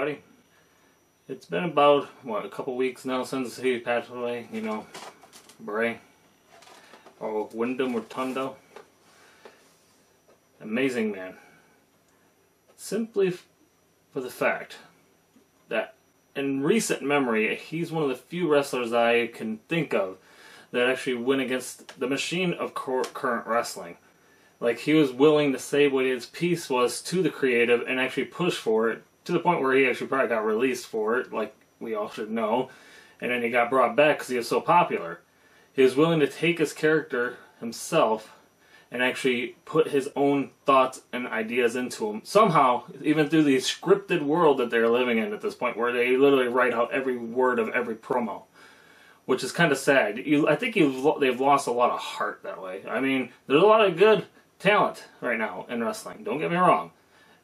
everybody. It's been about, a couple weeks now since he passed away, Bray Windom Rotunda. Amazing man. Simply for the fact that in recent memory, he's one of the few wrestlers I can think of that actually went against the machine of current wrestling. Like, he was willing to say what his piece was to the creative and actually push for it, to the point where he actually probably got released for it, like we all should know, and then he got brought back because he was so popular. He was willing to take his character himself and actually put his own thoughts and ideas into him. Somehow, even through the scripted world that they're living in at this point, where they literally write out every word of every promo, which is kind of sad. I think they've lost a lot of heart that way. I mean, there's a lot of good talent right now in wrestling, don't get me wrong.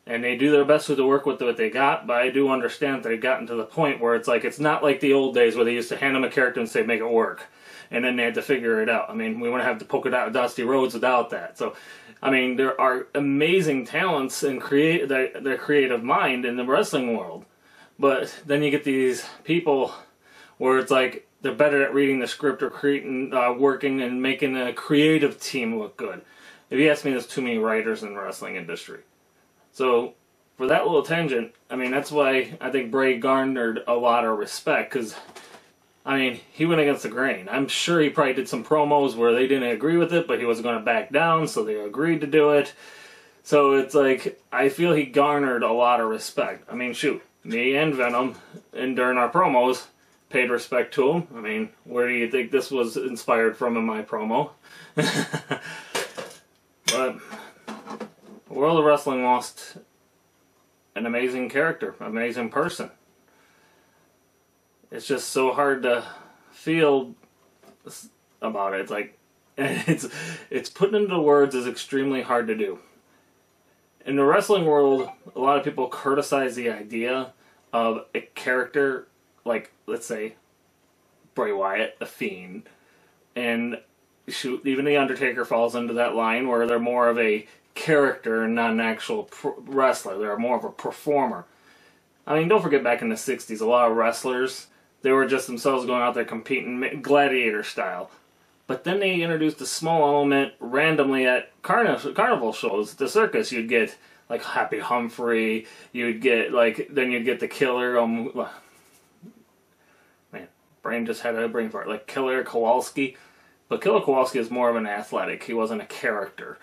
And they do their best to work with what they got, but I do understand that they've gotten to the point where it's not like the old days where they used to hand them a character and say, make it work. And then they had to figure it out. I mean, we wouldn't have the polka dot Dusty Rhodes without that. So, I mean, there are amazing talents and their creative mind in the wrestling world. But then you get these people where it's like they're better at reading the script or working and making a creative team look good. If you ask me, there's too many writers in the wrestling industry. So, for that little tangent, I mean, that's why I think Bray garnered a lot of respect, because, I mean, he went against the grain. I'm sure he probably did some promos where they didn't agree with it, but he wasn't going to back down, so they agreed to do it. So it's like, I feel he garnered a lot of respect. I mean, shoot, me and Venom, and during our promos, paid respect to him. I mean, where do you think this was inspired from in my promo? But the world of wrestling lost an amazing character, amazing person. It's just so hard to feel about it. It's like, it's putting into words is extremely hard to do. In the wrestling world, a lot of people criticize the idea of a character like, let's say, Bray Wyatt, the Fiend, and shoot, even The Undertaker falls into that line where they're more of a character and not an actual wrestler. They're more of a performer. I mean, don't forget back in the 60s, a lot of wrestlers, they were just themselves going out there competing gladiator style. But then they introduced a small element randomly at carnival shows, the circus. You'd get like Happy Humphrey, you'd get then you'd get the Killer, man, brain just had a brain fart, like Killer Kowalski. But Killer Kowalski is more of an athletic. He wasn't a character.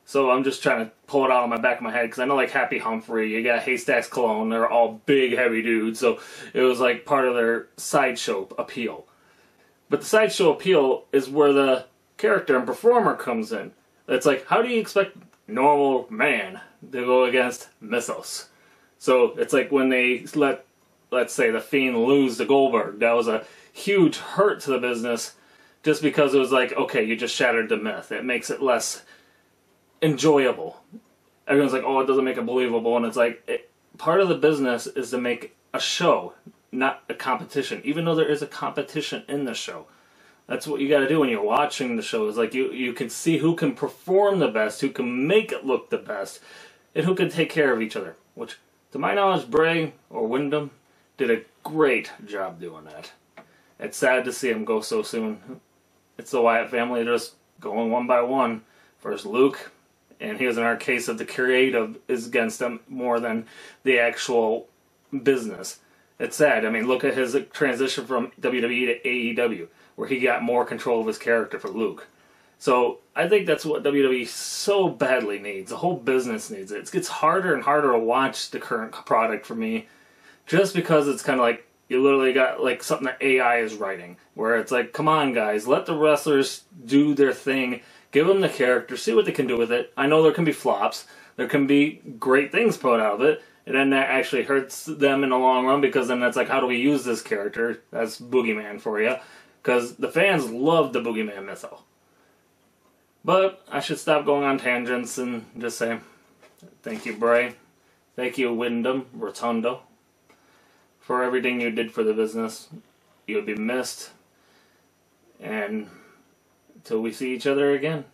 So I'm just trying to pull it out of my back of my head, because I know like Happy Humphrey, you got Haystacks Cologne, they're all big, heavy dudes. So it was like part of their sideshow appeal. But the sideshow appeal is where the character and performer comes in. It's like, how do you expect normal man to go against mythos? So it's like when they let's say, the Fiend lose to Goldberg. That was a huge hurt to the business, just because it was like, okay, you just shattered the myth. It makes it less enjoyable. Everyone's like, oh, it doesn't make it believable. And it's like, part of the business is to make a show, not a competition. Even though there is a competition in the show. That's what you got to do when you're watching the show. Is like, you can see who can perform the best, who can make it look the best, and who can take care of each other. Which, to my knowledge, Bray or Windom did a great job doing that. It's sad to see him go so soon. It's the Wyatt family just going one by one. First Luke, and here's in our case of the creative is against them more than the actual business. It's sad. I mean, look at his transition from WWE to AEW, where he got more control of his character for Luke. So I think that's what WWE so badly needs. The whole business needs it. It gets harder and harder to watch the current product for me, just because it's kind of like, you literally got like something that AI is writing, where it's like, come on guys, let the wrestlers do their thing, give them the character, see what they can do with it. I know there can be flops, there can be great things put out of it, and then that actually hurts them in the long run, because then that's like, how do we use this character? That's Boogeyman for you, because the fans love the Boogeyman mytho. But I should stop going on tangents and just say, thank you Bray, thank you Windom Rotunda, for everything you did for the business. You'll be missed. And until we see each other again.